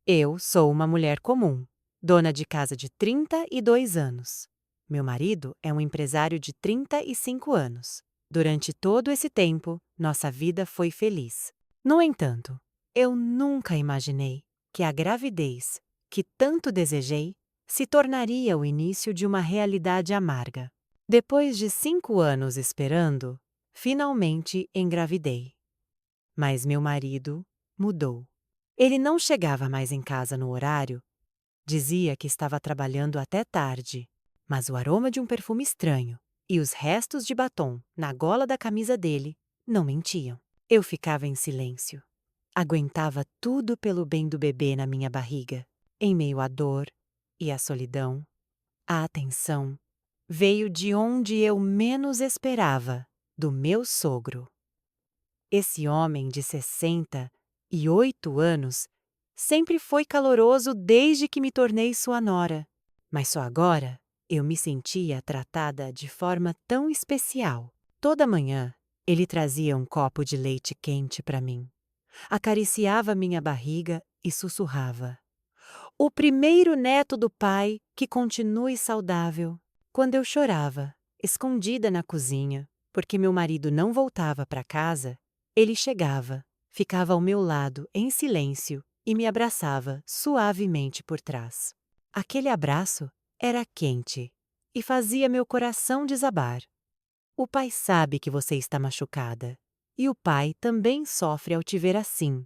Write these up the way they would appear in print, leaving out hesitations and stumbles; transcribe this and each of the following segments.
Eu sou uma mulher comum, dona de casa de 32 anos. Meu marido é um empresário de 35 anos. Durante todo esse tempo, nossa vida foi feliz. No entanto, eu nunca imaginei que a gravidez, que tanto desejei, se tornaria o início de uma realidade amarga. Depois de 5 anos esperando, finalmente engravidei. Mas meu marido mudou. Ele não chegava mais em casa no horário, dizia que estava trabalhando até tarde, mas o aroma de um perfume estranho e os restos de batom na gola da camisa dele não mentiam. Eu ficava em silêncio. Aguentava tudo pelo bem do bebê na minha barriga. Em meio à dor e à solidão, a atenção veio de onde eu menos esperava, do meu sogro. Esse homem de 68 anos sempre foi caloroso desde que me tornei sua nora, mas só agora eu me sentia tratada de forma tão especial. Toda manhã, ele trazia um copo de leite quente para mim, acariciava minha barriga e sussurrava: "O primeiro neto do pai que continue saudável." Quando eu chorava, escondida na cozinha, porque meu marido não voltava para casa, ele chegava, ficava ao meu lado em silêncio e me abraçava suavemente por trás. Aquele abraço era quente e fazia meu coração desabar. "O pai sabe que você está machucada, e o pai também sofre ao te ver assim",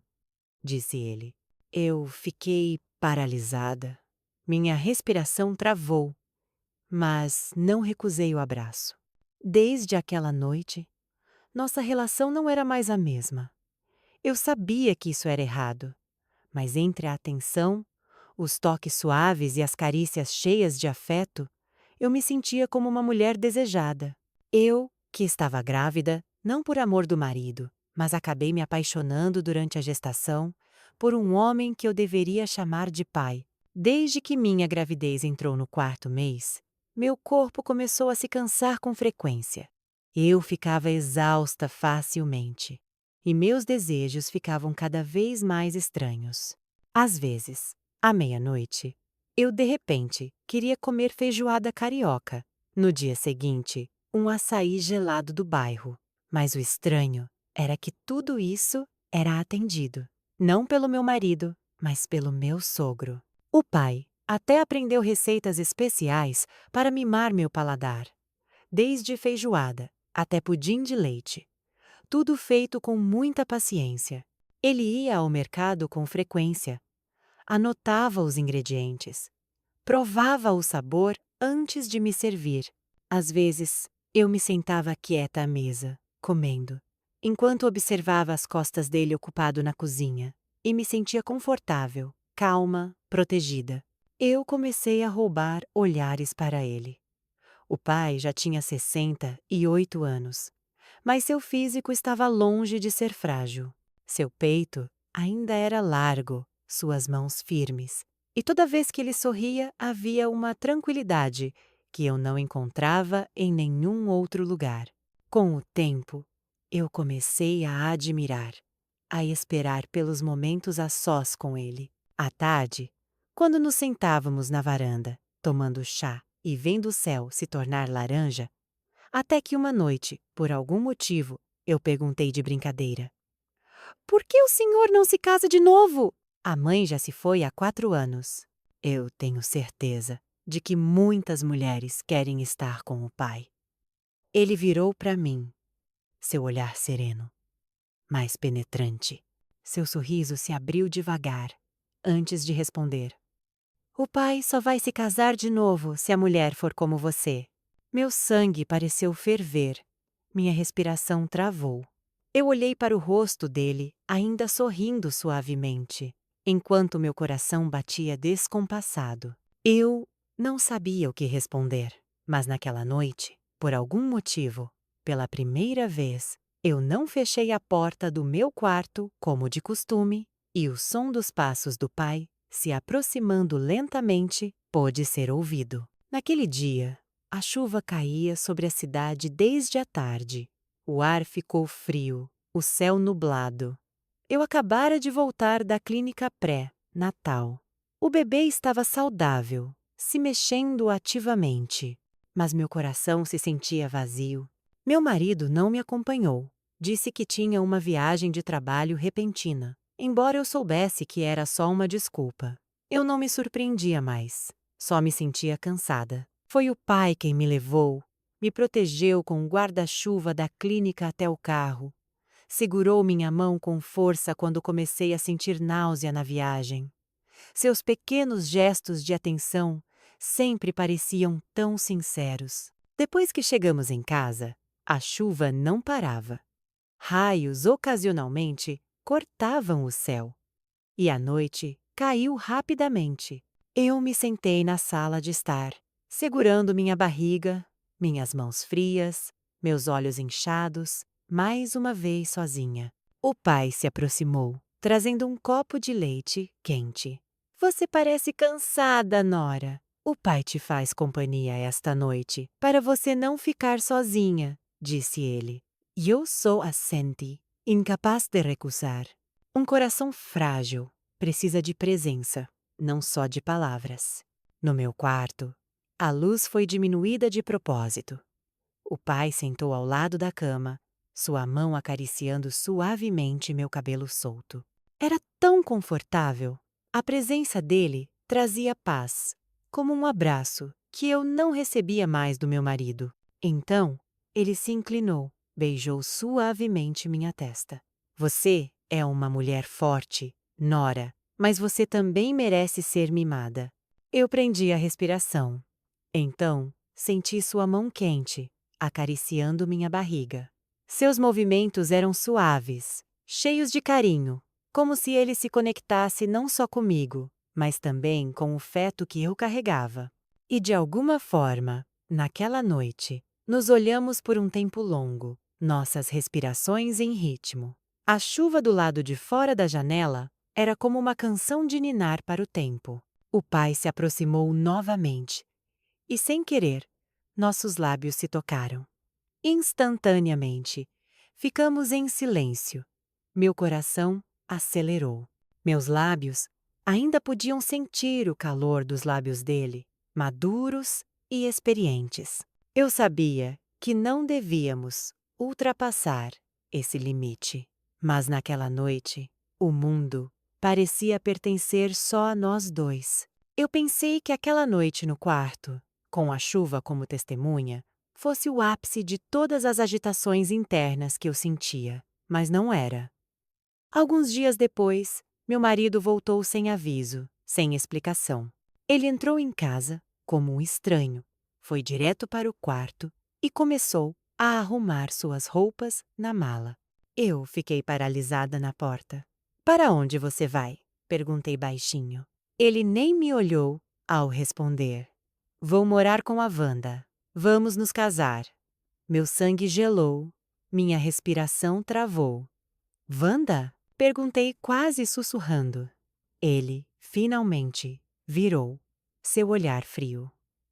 disse ele. Eu fiquei paralisada. Minha respiração travou, mas não recusei o abraço. Desde aquela noite, nossa relação não era mais a mesma. Eu sabia que isso era errado, mas entre a atenção, os toques suaves e as carícias cheias de afeto, eu me sentia como uma mulher desejada. Eu, que estava grávida, não por amor do marido, mas acabei me apaixonando durante a gestação por um homem que eu deveria chamar de pai. Desde que minha gravidez entrou no 4º mês, meu corpo começou a se cansar com frequência. Eu ficava exausta facilmente, e meus desejos ficavam cada vez mais estranhos. Às vezes, à meia-noite, eu de repente queria comer feijoada carioca. No dia seguinte, um açaí gelado do bairro. Mas o estranho era que tudo isso era atendido, não pelo meu marido, mas pelo meu sogro. O pai até aprendeu receitas especiais para mimar meu paladar, desde feijoada até pudim de leite. Tudo feito com muita paciência. Ele ia ao mercado com frequência, anotava os ingredientes, provava o sabor antes de me servir. Às vezes, eu me sentava quieta à mesa, comendo, enquanto observava as costas dele ocupado na cozinha, e me sentia confortável, calma, protegida. Eu comecei a roubar olhares para ele. O pai já tinha 68 anos, mas seu físico estava longe de ser frágil. Seu peito ainda era largo, suas mãos firmes, e toda vez que ele sorria havia uma tranquilidade que eu não encontrava em nenhum outro lugar. Com o tempo, eu comecei a admirar, a esperar pelos momentos a sós com ele. À tarde, quando nos sentávamos na varanda, tomando chá e vendo o céu se tornar laranja, até que uma noite, por algum motivo, eu perguntei de brincadeira: "Por que o senhor não se casa de novo?" A mãe já se foi há 4 anos. Eu tenho certeza de que muitas mulheres querem estar com o pai. Ele virou para mim, seu olhar sereno, mais penetrante. Seu sorriso se abriu devagar, antes de responder: "O pai só vai se casar de novo se a mulher for como você." Meu sangue pareceu ferver. Minha respiração travou. Eu olhei para o rosto dele, ainda sorrindo suavemente, enquanto meu coração batia descompassado. Eu não sabia o que responder, mas naquela noite, por algum motivo, pela primeira vez, eu não fechei a porta do meu quarto como de costume, e o som dos passos do pai, se aproximando lentamente, pôde ser ouvido. Naquele dia, a chuva caía sobre a cidade desde a tarde. O ar ficou frio, o céu nublado. Eu acabara de voltar da clínica pré, Natal. O bebê estava saudável, se mexendo ativamente, mas meu coração se sentia vazio. Meu marido não me acompanhou. Disse que tinha uma viagem de trabalho repentina, embora eu soubesse que era só uma desculpa. Eu não me surpreendia mais, só me sentia cansada. Foi o pai quem me levou, me protegeu com o guarda-chuva da clínica até o carro. Segurou minha mão com força quando comecei a sentir náusea na viagem. Seus pequenos gestos de atenção sempre pareciam tão sinceros. Depois que chegamos em casa, a chuva não parava. Raios ocasionalmente cortavam o céu. E a noite caiu rapidamente. Eu me sentei na sala de estar, segurando minha barriga, minhas mãos frias, meus olhos inchados, mais uma vez sozinha. O pai se aproximou, trazendo um copo de leite quente. Você parece cansada, Nora. O pai te faz companhia esta noite, para você não ficar sozinha, disse ele. E eu sou a Sandy, incapaz de recusar. Um coração frágil precisa de presença, não só de palavras. No meu quarto, a luz foi diminuída de propósito. O pai sentou ao lado da cama, sua mão acariciando suavemente meu cabelo solto. Era tão confortável. A presença dele trazia paz, como um abraço que eu não recebia mais do meu marido. Então, ele se inclinou, beijou suavemente minha testa. Você é uma mulher forte, Nora, mas você também merece ser mimada. Eu prendi a respiração. Então, senti sua mão quente, acariciando minha barriga. Seus movimentos eram suaves, cheios de carinho, como se ele se conectasse não só comigo, mas também com o feto que eu carregava. E de alguma forma, naquela noite, nos olhamos por um tempo longo, nossas respirações em ritmo. A chuva do lado de fora da janela era como uma canção de ninar para o tempo. O pai se aproximou novamente e, sem querer, nossos lábios se tocaram. Instantaneamente, ficamos em silêncio. Meu coração acelerou. Meus lábios ainda podiam sentir o calor dos lábios dele, maduros e experientes. Eu sabia que não devíamos ultrapassar esse limite. Mas naquela noite, o mundo parecia pertencer só a nós dois. Eu pensei que aquela noite no quarto, com a chuva como testemunha, fosse o ápice de todas as agitações internas que eu sentia, mas não era. Alguns dias depois, meu marido voltou sem aviso, sem explicação. Ele entrou em casa como um estranho, foi direto para o quarto e começou a arrumar suas roupas na mala. Eu fiquei paralisada na porta. Para onde você vai? Perguntei baixinho. Ele nem me olhou ao responder. Vou morar com a Wanda. Vamos nos casar. Meu sangue gelou, minha respiração travou. Wanda? Perguntei quase sussurrando. Ele, finalmente, virou, seu olhar frio.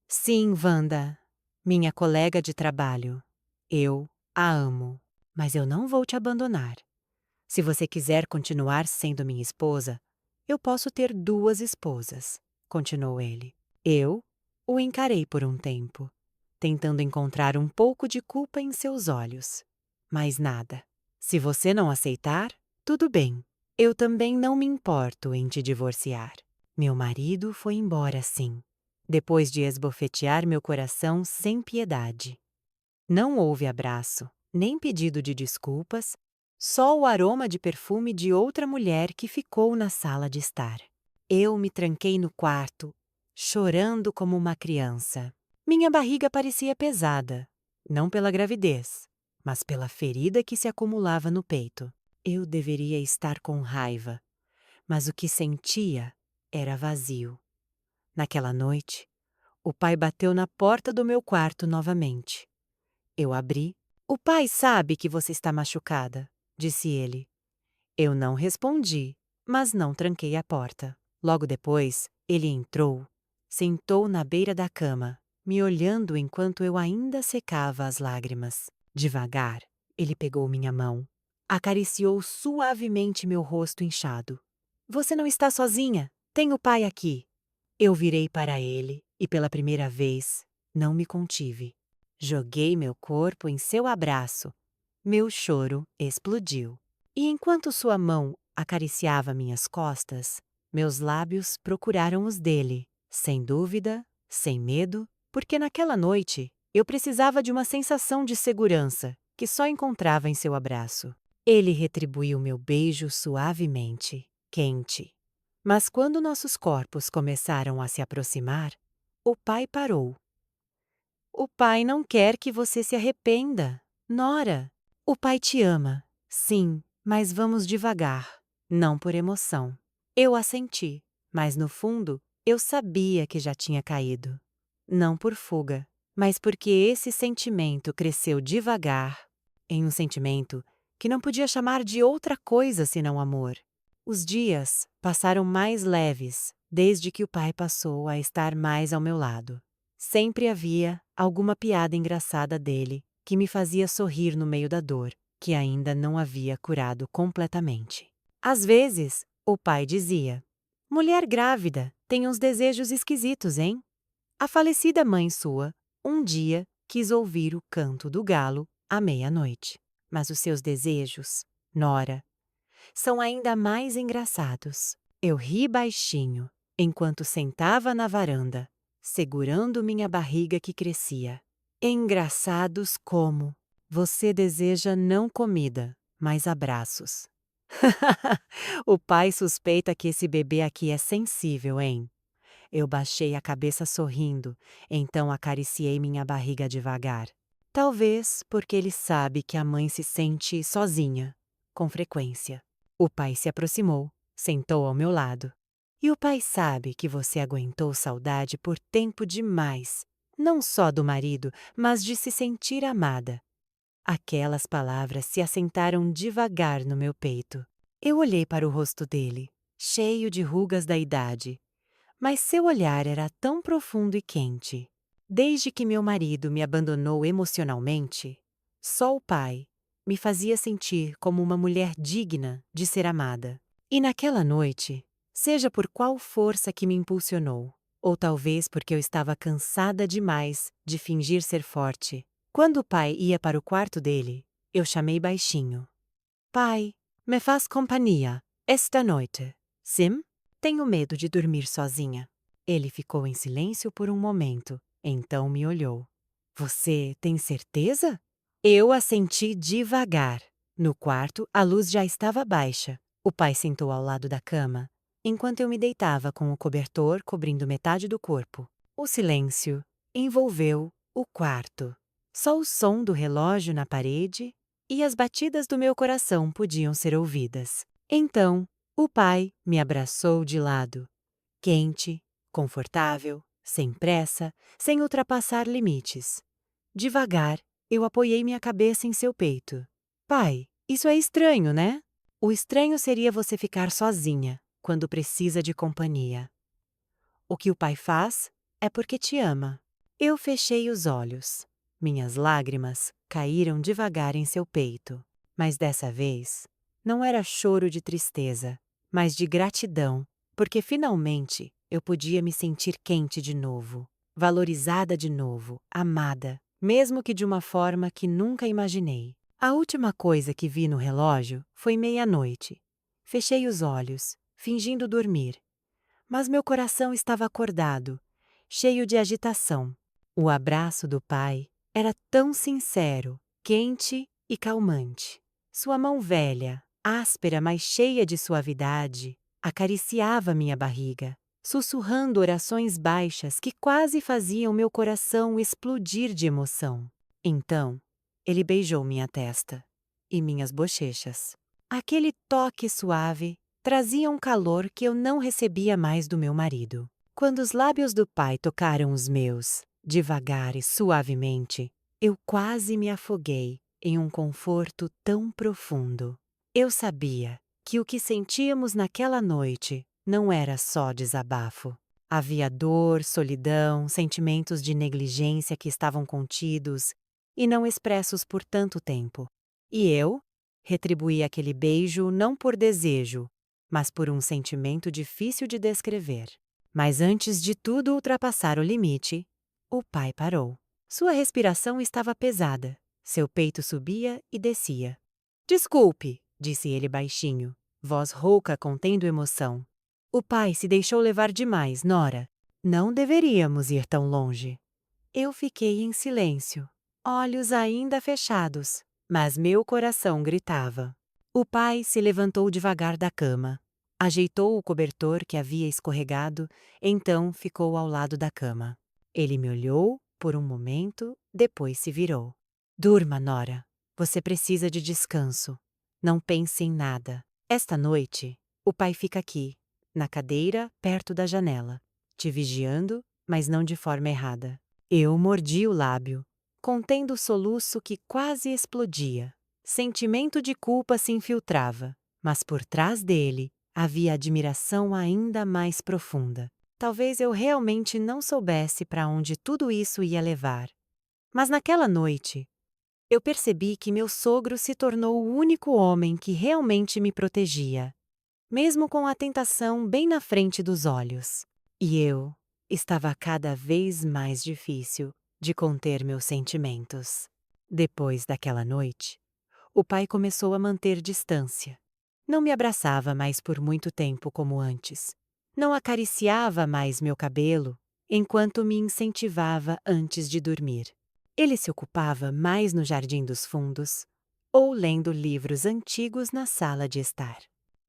Sim, Wanda, minha colega de trabalho. Eu a amo, mas eu não vou te abandonar. Se você quiser continuar sendo minha esposa, eu posso ter duas esposas, continuou ele. Eu o encarei por um tempo, tentando encontrar um pouco de culpa em seus olhos. Mas nada. Se você não aceitar, tudo bem. Eu também não me importo em te divorciar. Meu marido foi embora sim, depois de esbofetear meu coração sem piedade. Não houve abraço, nem pedido de desculpas, só o aroma de perfume de outra mulher que ficou na sala de estar. Eu me tranquei no quarto, chorando como uma criança. Minha barriga parecia pesada, não pela gravidez, mas pela ferida que se acumulava no peito. Eu deveria estar com raiva, mas o que sentia era vazio. Naquela noite, o pai bateu na porta do meu quarto novamente. Eu abri. O pai sabe que você está machucada, disse ele. Eu não respondi, mas não tranquei a porta. Logo depois, ele entrou, sentou na beira da cama, me olhando enquanto eu ainda secava as lágrimas. Devagar, ele pegou minha mão, acariciou suavemente meu rosto inchado. Você não está sozinha, Tem o pai aqui. Eu virei para ele e, pela primeira vez, não me contive. Joguei meu corpo em seu abraço. Meu choro explodiu. E enquanto sua mão acariciava minhas costas, meus lábios procuraram os dele, sem dúvida, sem medo, porque naquela noite eu precisava de uma sensação de segurança que só encontrava em seu abraço. Ele retribuiu meu beijo suavemente, quente. Mas quando nossos corpos começaram a se aproximar, o pai parou. O pai não quer que você se arrependa, Nora. O pai te ama, sim, mas vamos devagar, não por emoção. Eu assenti, mas no fundo eu sabia que já tinha caído. Não por fuga, mas porque esse sentimento cresceu devagar, em um sentimento que não podia chamar de outra coisa senão amor. Os dias passaram mais leves desde que o pai passou a estar mais ao meu lado. Sempre havia alguma piada engraçada dele que me fazia sorrir no meio da dor, que ainda não havia curado completamente. Às vezes, o pai dizia: Mulher grávida tem uns desejos esquisitos, hein? A falecida mãe sua, um dia, quis ouvir o canto do galo à meia-noite. Mas os seus desejos, Nora, são ainda mais engraçados. Eu ri baixinho, enquanto sentava na varanda, segurando minha barriga que crescia. Engraçados como: você deseja não comida, mas abraços. O pai suspeita que esse bebê aqui é sensível, hein? Eu baixei a cabeça sorrindo, então acariciei minha barriga devagar. Talvez porque ele sabe que a mãe se sente sozinha, com frequência. O pai se aproximou, sentou ao meu lado. E o pai sabe que você aguentou saudade por tempo demais, não só do marido, mas de se sentir amada. Aquelas palavras se assentaram devagar no meu peito. Eu olhei para o rosto dele, cheio de rugas da idade. Mas seu olhar era tão profundo e quente. Desde que meu marido me abandonou emocionalmente, só o pai me fazia sentir como uma mulher digna de ser amada. E naquela noite, seja por qual força que me impulsionou, ou talvez porque eu estava cansada demais de fingir ser forte, quando o pai ia para o quarto dele, eu chamei baixinho. Pai, me faz companhia esta noite. Sim? Tenho medo de dormir sozinha. Ele ficou em silêncio por um momento, então me olhou. Você tem certeza? Eu assenti devagar. No quarto, a luz já estava baixa. O pai sentou ao lado da cama, enquanto eu me deitava com o cobertor cobrindo metade do corpo. O silêncio envolveu o quarto. Só o som do relógio na parede e as batidas do meu coração podiam ser ouvidas. Então, o pai me abraçou de lado, quente, confortável, sem pressa, sem ultrapassar limites. Devagar, eu apoiei minha cabeça em seu peito. Pai, isso é estranho, né? O estranho seria você ficar sozinha, quando precisa de companhia. O que o pai faz é porque te ama. Eu fechei os olhos. Minhas lágrimas caíram devagar em seu peito. Mas dessa vez, não era choro de tristeza, mas de gratidão, porque finalmente eu podia me sentir quente de novo, valorizada de novo, amada, mesmo que de uma forma que nunca imaginei. A última coisa que vi no relógio foi meia-noite. Fechei os olhos, fingindo dormir. Mas meu coração estava acordado, cheio de agitação. O abraço do pai era tão sincero, quente e calmante. Sua mão velha, áspera, mas cheia de suavidade, acariciava minha barriga, sussurrando orações baixas que quase faziam meu coração explodir de emoção. Então, ele beijou minha testa e minhas bochechas. Aquele toque suave trazia um calor que eu não recebia mais do meu marido. Quando os lábios do pai tocaram os meus, devagar e suavemente, eu quase me afoguei em um conforto tão profundo. Eu sabia que o que sentíamos naquela noite não era só desabafo. Havia dor, solidão, sentimentos de negligência que estavam contidos e não expressos por tanto tempo. E eu retribuí aquele beijo não por desejo, mas por um sentimento difícil de descrever. Mas antes de tudo ultrapassar o limite, o pai parou. Sua respiração estava pesada. Seu peito subia e descia. Desculpe, disse ele baixinho, voz rouca contendo emoção. O pai se deixou levar demais, Nora. Não deveríamos ir tão longe. Eu fiquei em silêncio, olhos ainda fechados, mas meu coração gritava. O pai se levantou devagar da cama, ajeitou o cobertor que havia escorregado, então ficou ao lado da cama. Ele me olhou por um momento, depois se virou. Durma, Nora. Você precisa de descanso. Não pense em nada. Esta noite, o pai fica aqui, na cadeira, perto da janela, te vigiando, mas não de forma errada. Eu mordi o lábio, contendo o soluço que quase explodia. Sentimento de culpa se infiltrava, mas por trás dele havia admiração ainda mais profunda. Talvez eu realmente não soubesse para onde tudo isso ia levar. Mas naquela noite, eu percebi que meu sogro se tornou o único homem que realmente me protegia, mesmo com a tentação bem na frente dos olhos. E eu estava cada vez mais difícil de conter meus sentimentos. Depois daquela noite, o pai começou a manter distância. Não me abraçava mais por muito tempo como antes. Não acariciava mais meu cabelo, enquanto me incentivava antes de dormir. Ele se ocupava mais no jardim dos fundos ou lendo livros antigos na sala de estar.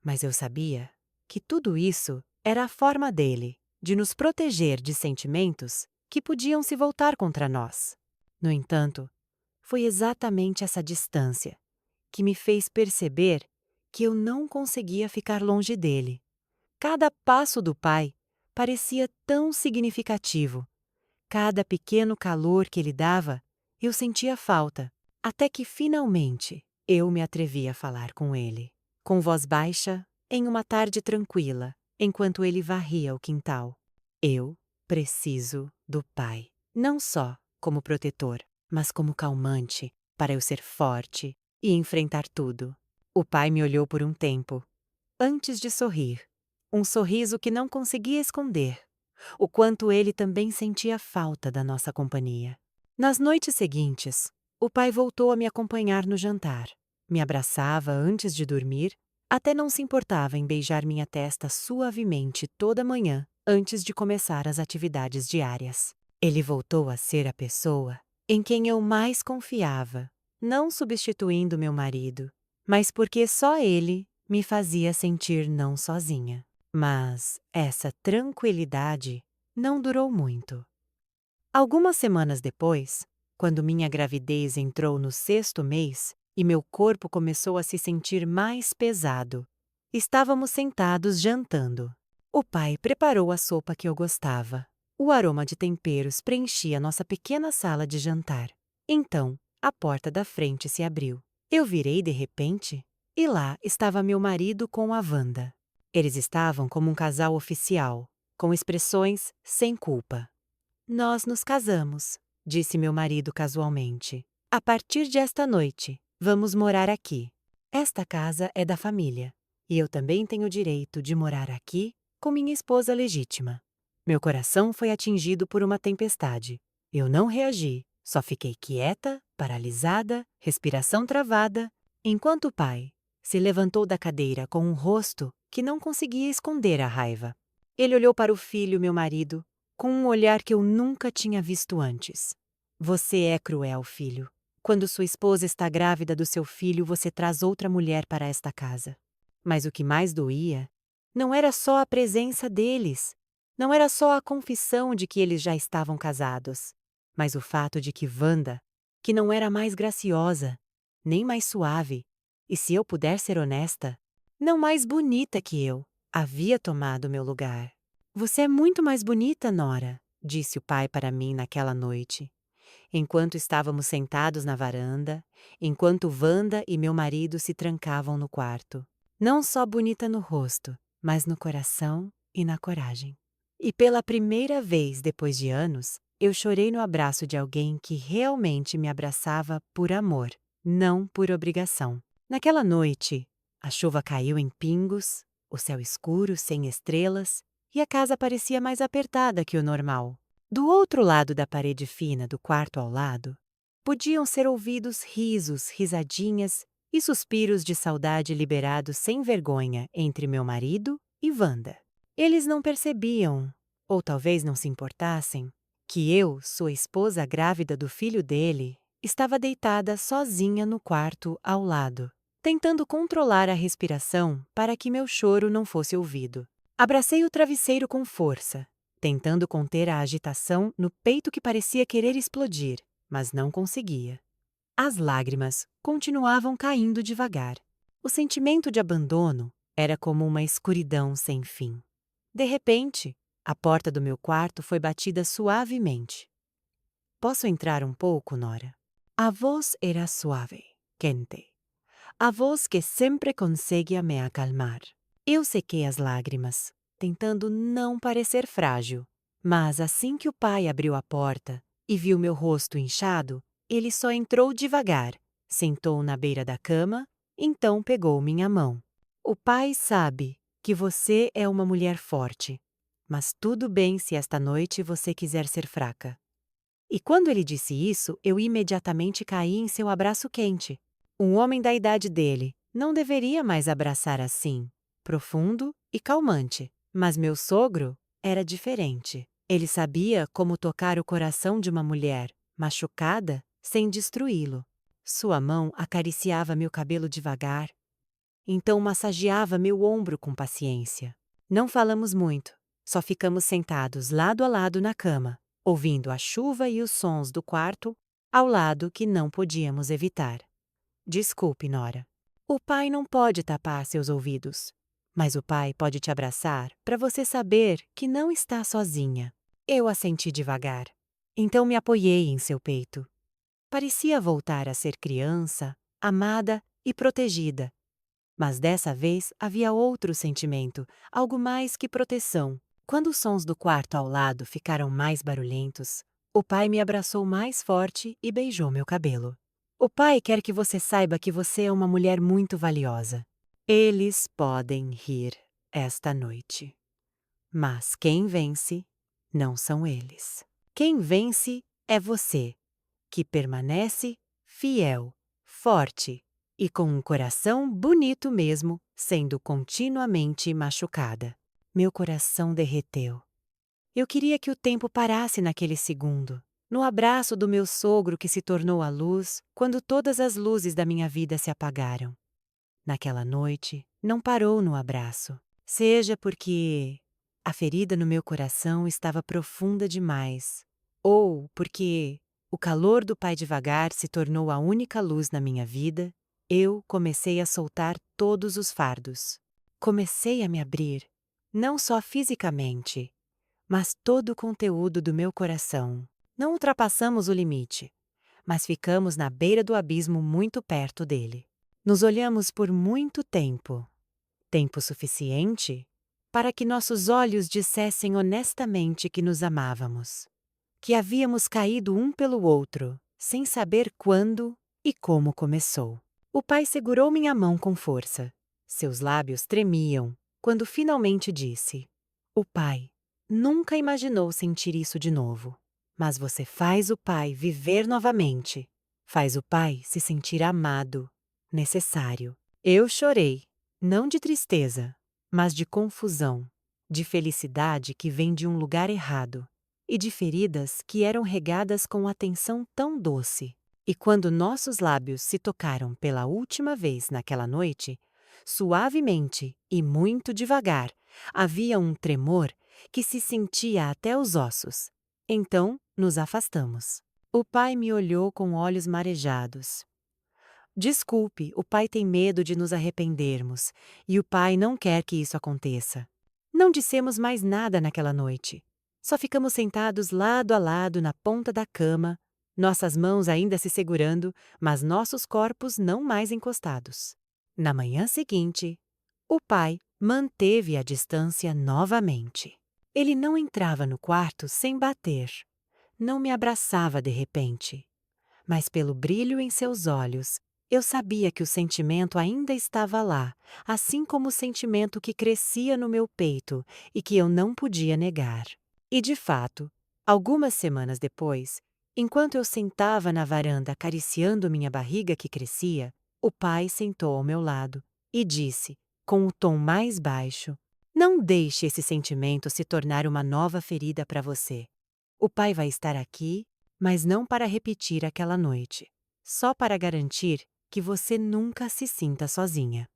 Mas eu sabia que tudo isso era a forma dele de nos proteger de sentimentos que podiam se voltar contra nós. No entanto, foi exatamente essa distância que me fez perceber que eu não conseguia ficar longe dele. Cada passo do pai parecia tão significativo. Cada pequeno calor que ele dava, eu sentia falta, até que finalmente eu me atrevi a falar com ele. Com voz baixa, em uma tarde tranquila, enquanto ele varria o quintal. Eu preciso do pai, não só como protetor, mas como calmante, para eu ser forte e enfrentar tudo. O pai me olhou por um tempo, antes de sorrir. Um sorriso que não conseguia esconder. O quanto ele também sentia falta da nossa companhia. Nas noites seguintes, o pai voltou a me acompanhar no jantar. Me abraçava antes de dormir, até não se importava em beijar minha testa suavemente toda manhã antes de começar as atividades diárias. Ele voltou a ser a pessoa em quem eu mais confiava, não substituindo meu marido, mas porque só ele me fazia sentir não sozinha. Mas essa tranquilidade não durou muito. Algumas semanas depois, quando minha gravidez entrou no 6º mês e meu corpo começou a se sentir mais pesado, estávamos sentados jantando. O pai preparou a sopa que eu gostava. O aroma de temperos preenchia nossa pequena sala de jantar. Então, a porta da frente se abriu. Eu virei de repente e lá estava meu marido com a Wanda. Eles estavam como um casal oficial, com expressões sem culpa. Nós nos casamos, disse meu marido casualmente. A partir de esta noite, vamos morar aqui. Esta casa é da família, e eu também tenho o direito de morar aqui com minha esposa legítima. Meu coração foi atingido por uma tempestade. Eu não reagi, só fiquei quieta, paralisada, respiração travada, enquanto o pai se levantou da cadeira com um rosto que não conseguia esconder a raiva. Ele olhou para o filho, meu marido, com um olhar que eu nunca tinha visto antes. Você é cruel, filho. Quando sua esposa está grávida do seu filho, você traz outra mulher para esta casa. Mas o que mais doía não era só a presença deles, não era só a confissão de que eles já estavam casados, mas o fato de que Wanda, que não era mais graciosa, nem mais suave, e se eu puder ser honesta, não mais bonita que eu, havia tomado meu lugar. Você é muito mais bonita, Nora, disse o pai para mim naquela noite, enquanto estávamos sentados na varanda, enquanto Wanda e meu marido se trancavam no quarto. Não só bonita no rosto, mas no coração e na coragem. E pela primeira vez depois de anos, eu chorei no abraço de alguém que realmente me abraçava por amor, não por obrigação. Naquela noite, a chuva caiu em pingos, o céu escuro, sem estrelas, e a casa parecia mais apertada que o normal. Do outro lado da parede fina do quarto ao lado, podiam ser ouvidos risos, risadinhas e suspiros de saudade liberados sem vergonha entre meu marido e Wanda. Eles não percebiam, ou talvez não se importassem, que eu, sua esposa grávida do filho dele, estava deitada sozinha no quarto ao lado, tentando controlar a respiração para que meu choro não fosse ouvido. Abracei o travesseiro com força, tentando conter a agitação no peito que parecia querer explodir, mas não conseguia. As lágrimas continuavam caindo devagar. O sentimento de abandono era como uma escuridão sem fim. De repente, a porta do meu quarto foi batida suavemente. Posso entrar um pouco, Nora? A voz era suave, quente. A voz que sempre conseguia me acalmar. Eu sequei as lágrimas, tentando não parecer frágil. Mas assim que o pai abriu a porta e viu meu rosto inchado, ele só entrou devagar, sentou na beira da cama, então pegou minha mão. O pai sabe que você é uma mulher forte, mas tudo bem se esta noite você quiser ser fraca. E quando ele disse isso, eu imediatamente caí em seu abraço quente. Um homem da idade dele não deveria mais abraçar assim, profundo e calmante. Mas meu sogro era diferente. Ele sabia como tocar o coração de uma mulher machucada sem destruí-lo. Sua mão acariciava meu cabelo devagar, então massageava meu ombro com paciência. Não falamos muito, só ficamos sentados lado a lado na cama, ouvindo a chuva e os sons do quarto ao lado que não podíamos evitar. Desculpe, Nora. O pai não pode tapar seus ouvidos, mas o pai pode te abraçar para você saber que não está sozinha. Eu assenti devagar. Então me apoiei em seu peito. Parecia voltar a ser criança, amada e protegida. Mas dessa vez havia outro sentimento, algo mais que proteção. Quando os sons do quarto ao lado ficaram mais barulhentos, o pai me abraçou mais forte e beijou meu cabelo. O pai quer que você saiba que você é uma mulher muito valiosa. Eles podem rir esta noite. Mas quem vence não são eles. Quem vence é você, que permanece fiel, forte e com um coração bonito mesmo, sendo continuamente machucada. Meu coração derreteu. Eu queria que o tempo parasse naquele segundo, no abraço do meu sogro que se tornou a luz quando todas as luzes da minha vida se apagaram. Naquela noite, não parou no abraço, seja porque a ferida no meu coração estava profunda demais, ou porque o calor do pai devagar se tornou a única luz na minha vida. Eu comecei a soltar todos os fardos. Comecei a me abrir, não só fisicamente, mas todo o conteúdo do meu coração. Não ultrapassamos o limite, mas ficamos na beira do abismo muito perto dele. Nos olhamos por muito tempo, tempo suficiente para que nossos olhos dissessem honestamente que nos amávamos, que havíamos caído um pelo outro, sem saber quando e como começou. O pai segurou minha mão com força. Seus lábios tremiam quando finalmente disse: "O pai nunca imaginou sentir isso de novo. Mas você faz o pai viver novamente. Faz o pai se sentir amado, necessário." Eu chorei, não de tristeza, mas de confusão, de felicidade que vem de um lugar errado, e de feridas que eram regadas com atenção tão doce. E quando nossos lábios se tocaram pela última vez naquela noite, suavemente e muito devagar, havia um tremor que se sentia até os ossos. Então, nos afastamos. O pai me olhou com olhos marejados. Desculpe, o pai tem medo de nos arrependermos, e o pai não quer que isso aconteça. Não dissemos mais nada naquela noite. Só ficamos sentados lado a lado na ponta da cama, nossas mãos ainda se segurando, mas nossos corpos não mais encostados. Na manhã seguinte, o pai manteve a distância novamente. Ele não entrava no quarto sem bater. Não me abraçava de repente. Mas pelo brilho em seus olhos, Eu sabia que o sentimento ainda estava lá, assim como o sentimento que crescia no meu peito e que eu não podia negar. E de fato, algumas semanas depois, enquanto eu sentava na varanda acariciando minha barriga que crescia, o pai sentou ao meu lado e disse, com o tom mais baixo: "Não deixe esse sentimento se tornar uma nova ferida para você. O pai vai estar aqui, mas não para repetir aquela noite, só para garantir que você nunca se sinta sozinha."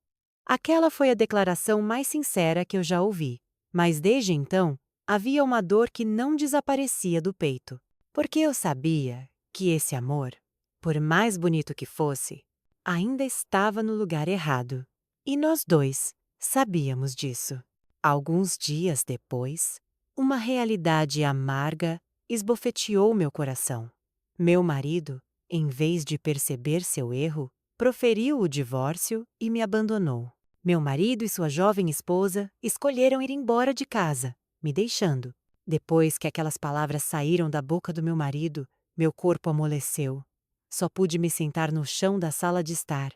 Aquela foi a declaração mais sincera que eu já ouvi, mas desde então havia uma dor que não desaparecia do peito, porque eu sabia que esse amor, por mais bonito que fosse, ainda estava no lugar errado. E nós dois sabíamos disso. Alguns dias depois, uma realidade amarga esbofeteou meu coração. Meu marido, em vez de perceber seu erro, proferiu o divórcio e me abandonou. Meu marido e sua jovem esposa escolheram ir embora de casa, me deixando. Depois que aquelas palavras saíram da boca do meu marido, meu corpo amoleceu. Só pude me sentar no chão da sala de estar,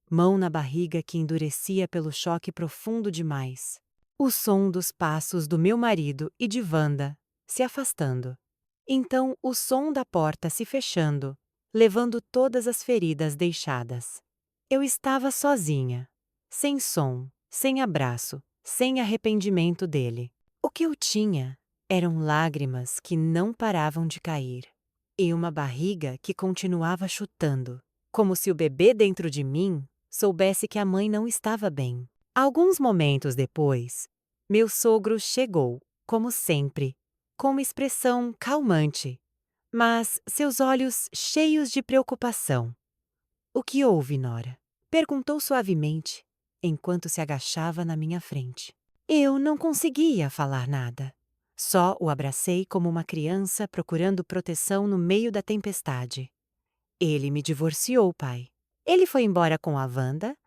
mão na barriga que endurecia pelo choque profundo demais. O som dos passos do meu marido e de Wanda se afastando. Então o som da porta se fechando, levando todas as feridas deixadas. Eu estava sozinha, sem som, sem abraço, sem arrependimento dele. O que eu tinha eram lágrimas que não paravam de cair, e uma barriga que continuava chutando, como se o bebê dentro de mim soubesse que a mãe não estava bem. Alguns momentos depois, meu sogro chegou, como sempre, com uma expressão calmante, mas seus olhos cheios de preocupação. "O que houve, Nora?" perguntou suavemente, enquanto se agachava na minha frente. Eu não conseguia falar nada. Só o abracei como uma criança procurando proteção no meio da tempestade. "Ele me divorciou, pai. Ele foi embora com a Wanda.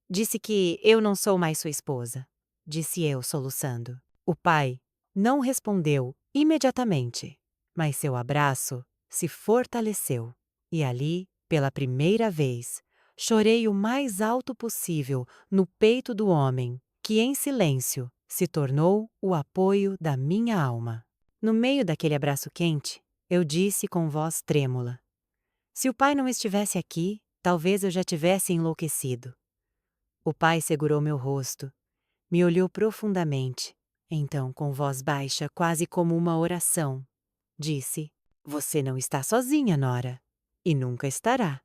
Disse que eu não sou mais sua esposa", disse eu, soluçando. O pai não respondeu imediatamente, mas seu abraço se fortaleceu. E ali, pela primeira vez, chorei o mais alto possível no peito do homem, que em silêncio se tornou o apoio da minha alma. No meio daquele abraço quente, eu disse com voz trêmula: "Se o pai não estivesse aqui, talvez eu já tivesse enlouquecido." O pai segurou meu rosto, me olhou profundamente, então, com voz baixa, quase como uma oração, disse: "Você não está sozinha, Nora. E nunca estará.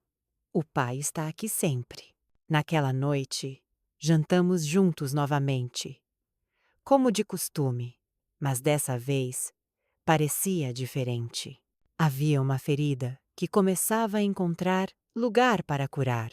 O pai está aqui sempre." Naquela noite, jantamos juntos novamente, como de costume, mas dessa vez parecia diferente. Havia uma ferida que começava a encontrar lugar para curar.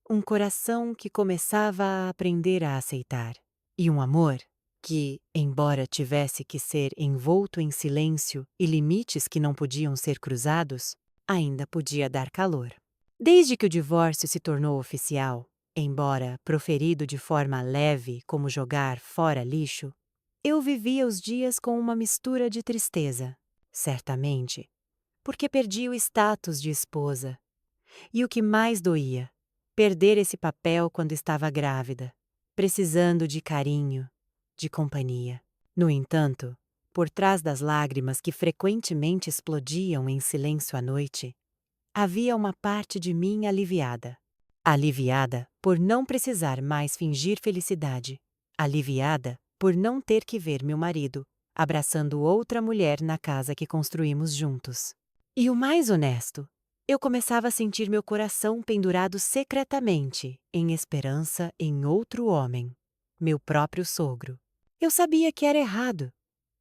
Um coração que começava a aprender a aceitar. E um amor que, embora tivesse que ser envolto em silêncio e limites que não podiam ser cruzados, ainda podia dar calor. Desde que o divórcio se tornou oficial, embora proferido de forma leve como jogar fora lixo, eu vivia os dias com uma mistura de tristeza. Certamente, porque perdi o status de esposa. E o que mais doía, perder esse papel quando estava grávida, precisando de carinho, de companhia. No entanto, por trás das lágrimas que frequentemente explodiam em silêncio à noite, havia uma parte de mim aliviada. Aliviada por não precisar mais fingir felicidade. Aliviada por não ter que ver meu marido abraçando outra mulher na casa que construímos juntos. E o mais honesto, eu começava a sentir meu coração pendurado secretamente, em esperança em outro homem, meu próprio sogro. Eu sabia que era errado,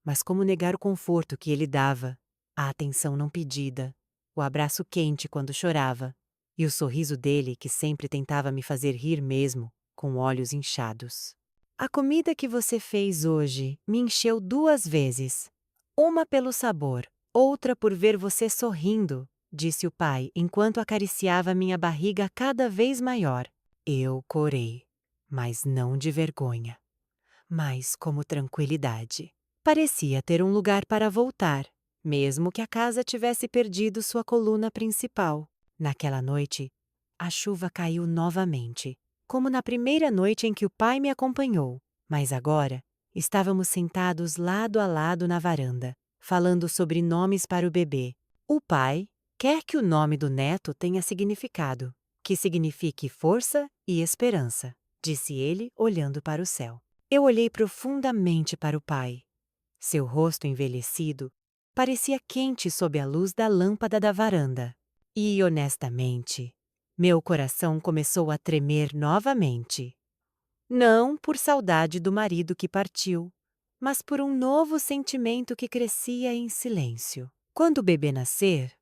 mas como negar o conforto que ele dava, a atenção não pedida, o abraço quente quando chorava, e o sorriso dele que sempre tentava me fazer rir mesmo, com olhos inchados. "A comida que você fez hoje me encheu 2 vezes. Uma pelo sabor, outra por ver você sorrindo", disse o pai enquanto acariciava minha barriga cada vez maior. Eu corei, mas não de vergonha, mas como tranquilidade. Parecia ter um lugar para voltar, mesmo que a casa tivesse perdido sua coluna principal. Naquela noite, A chuva caiu novamente, como na primeira noite em que o pai me acompanhou, mas agora estávamos sentados lado a lado na varanda, falando sobre nomes para o bebê. O pai quer que o nome do neto tenha significado, que signifique força e esperança, disse ele, olhando para o céu. Eu olhei profundamente para o pai. Seu rosto envelhecido parecia quente sob a luz da lâmpada da varanda. E, honestamente, meu coração começou a tremer novamente. Não por saudade do marido que partiu, mas por um novo sentimento que crescia em silêncio. Quando o bebê nascer,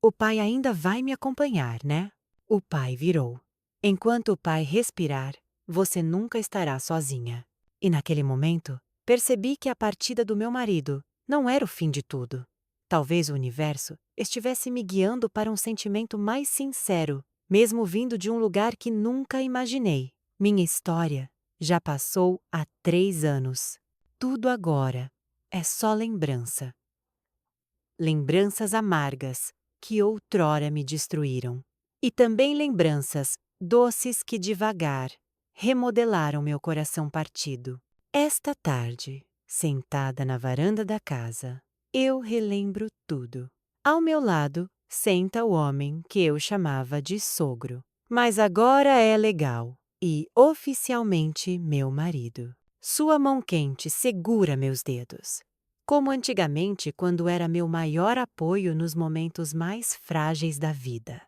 o pai ainda vai me acompanhar, né? O pai virou. Enquanto o pai respirar, você nunca estará sozinha. E naquele momento, percebi que a partida do meu marido não era o fim de tudo. Talvez o universo estivesse me guiando para um sentimento mais sincero, mesmo vindo de um lugar que nunca imaginei. Minha história já passou há 3 anos. Tudo agora é só lembrança. Lembranças amargas que outrora me destruíram. E também lembranças doces que devagar remodelaram meu coração partido. Esta tarde, sentada na varanda da casa, eu relembro tudo. Ao meu lado, senta o homem que eu chamava de sogro. Mas agora é legal e oficialmente meu marido. Sua mão quente segura meus dedos, como antigamente quando era meu maior apoio nos momentos mais frágeis da vida.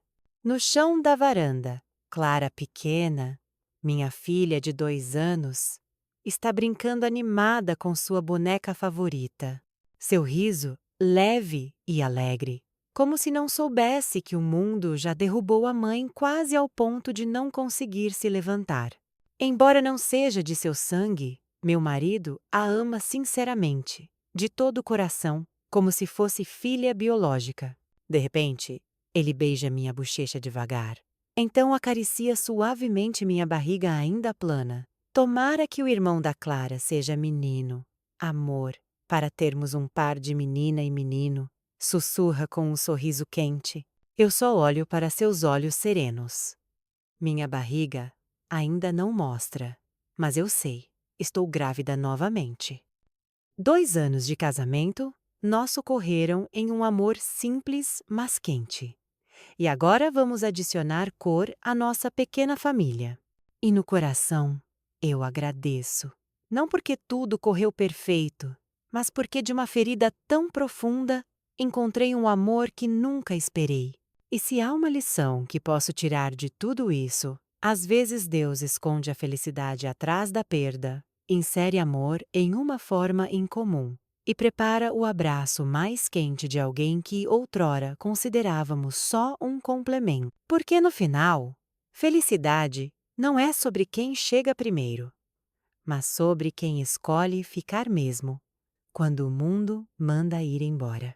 No chão da varanda, Clara pequena, minha filha de 2 anos, está brincando animada com sua boneca favorita. Seu riso leve e alegre, como se não soubesse que o mundo já derrubou a mãe quase ao ponto de não conseguir se levantar. Embora não seja de seu sangue, meu marido a ama sinceramente, de todo o coração, como se fosse filha biológica. De repente, ele beija minha bochecha devagar. Então acaricia suavemente minha barriga ainda plana. Tomara que o irmão da Clara seja menino. Amor, para termos um par de menina e menino, sussurra com um sorriso quente. Eu só olho para seus olhos serenos. Minha barriga ainda não mostra, mas eu sei, estou grávida novamente. 2 anos de casamento nós ocorreram em um amor simples, mas quente. E agora vamos adicionar cor à nossa pequena família. E no coração, eu agradeço. Não porque tudo correu perfeito, mas porque de uma ferida tão profunda encontrei um amor que nunca esperei. E se há uma lição que posso tirar de tudo isso, às vezes Deus esconde a felicidade atrás da perda, insere amor em uma forma incomum e prepara o abraço mais quente de alguém que outrora considerávamos só um complemento. Porque no final, felicidade não é sobre quem chega primeiro, mas sobre quem escolhe ficar mesmo, quando o mundo manda ir embora.